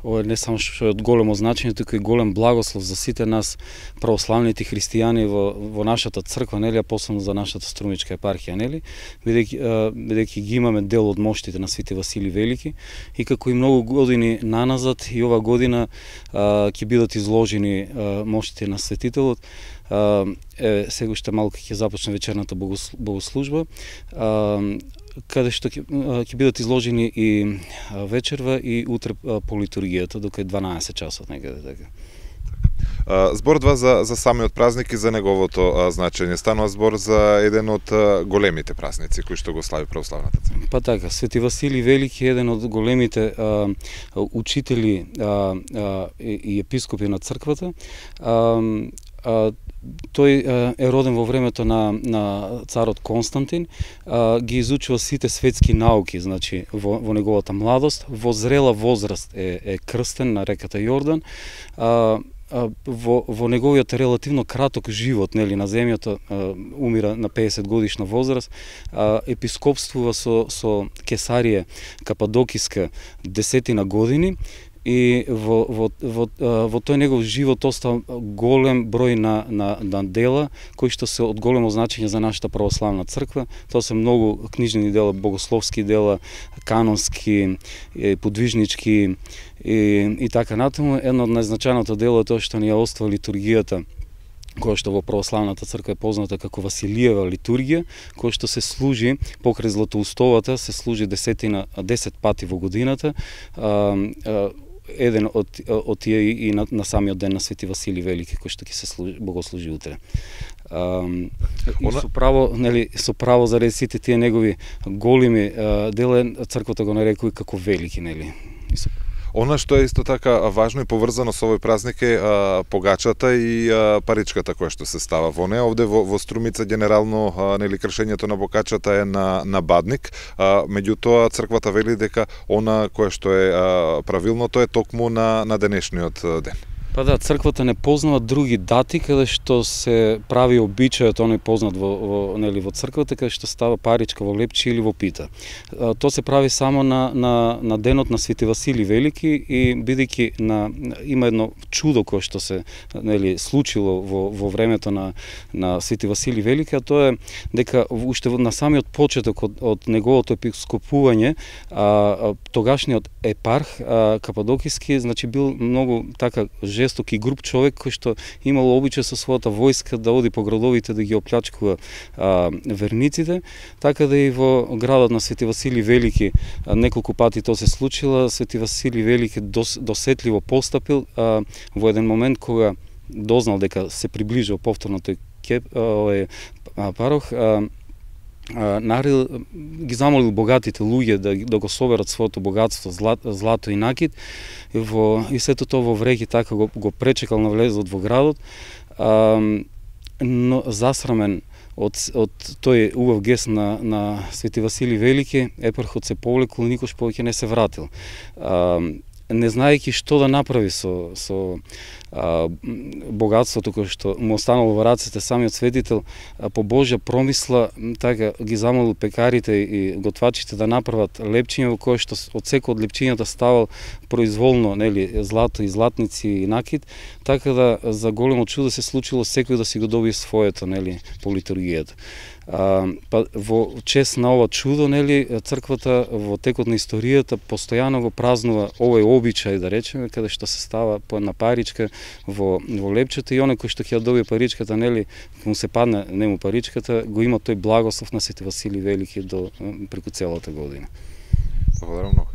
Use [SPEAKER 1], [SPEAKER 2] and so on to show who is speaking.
[SPEAKER 1] ова не само што е од големо значење, туку и голем благослов за сите нас православните христијани во нашата црква, нели, а посебно за нашата Струмичка епархија, нели, бидејќи ги имаме дел од моштите на Свети Василий Велики и како и многу години наназад и ова година ќе бидат изложени моштите на светителот. Сега уште малку ќе започне вечерната богослужба, каде што ќе бидат изложени и вечерва и утре по литургијата, дока е 12 часот некаде така.
[SPEAKER 2] Збор за самиот празник и за неговото значење. Станува збор за еден од големите празници кои што го слави православната црква.
[SPEAKER 1] Па така, Свети Василий Велики е еден од големите учители и епископи на црквата. Тој е роден во времето на царот Константин, ги изучува сите светски науки, значи во неговата младост, во зрела возраст е крстен на реката Јордан. Во неговиот релативно краток живот, нели, на земјата, умира на 50 годишна возраст, епископствува со Кесарија Кападокиска 10 години. И во тој негов живот остава голем број на дела кои што се од големо значење за нашата православна црква. Тоа се многу книжни дела, богословски дела, канонски, подвижнички и така натаму. Едно од најзначајното дело е тоа што ни ја остава литургијата, која што во православната црква е позната како Василиева литургија, која што се служи покрај Златоустовата, се служи 10 пати во годината. Еден од тие и на самиот ден на Свети Василий Велики, кој што ќе се богослужи утре. И со право заради сите тие негови големи дела, црквата го нарекува како велики, нели.
[SPEAKER 2] Она што е исто така важно и поврзано со овој празник е погачата и паричката која што се става во неа. Овде во Струмица генерално нели кршењето на бокачата е на бадник, меѓутоа црквата вели дека она кое што е правилното е токму на денешниот ден.
[SPEAKER 1] Па да, црквата не познава други дати каде што се прави обичајот, оној познат во црквата, каде што става паричка во Лепчи или во Пита. Тоа се прави само на денот на Свети Василий Велики и бидејќи има едно чудо кое што се случило во времето на Свети Василий Велики, а тоа е дека уште на самиот почеток од неговото епископување, тогашниот епарх Кападокиски, значи бил многу така жесток и груб човек кој што имал обичај со својата војска да оди по градовите да ги оплячкува верниците, така да и во градот на Свети Василий Велики неколку пати тоа се случило. Свети Василий Велики досетливо постапил во еден момент кога дознал дека се приближил повторно тој парох, ги замолил богатите луѓе да го соберат своето богатство, злато и накит, и сето тоа во вреќи така го пречекал на влезот во градот, но засрамен од тој убав гест на Свети Василий Велики, епархот се повлекол и никош повеќе не се вратил. Не знаејќи што да направи со богатството кое што му останало во рацете, самиот светител по Божја промисла така ги замолил пекарите и готвачите да направат лепчиња во кое што од секој од лепчињата ставал произволно, нели, злато и златници и накит, така да за големо чудо се случило секој да си го добие своето, нели, по литургијата. Во чест на ова чудо, нели, црквата во текот на историјата постојано го празнува овој обичај, да речеме, каде што се става по една паричка во лепчето и оној кој што ќе ја добие паричката, нели, му се падне нему паричката, го има тој благослов на Свети Василий Велики преку целата година.
[SPEAKER 2] Благодарам многу.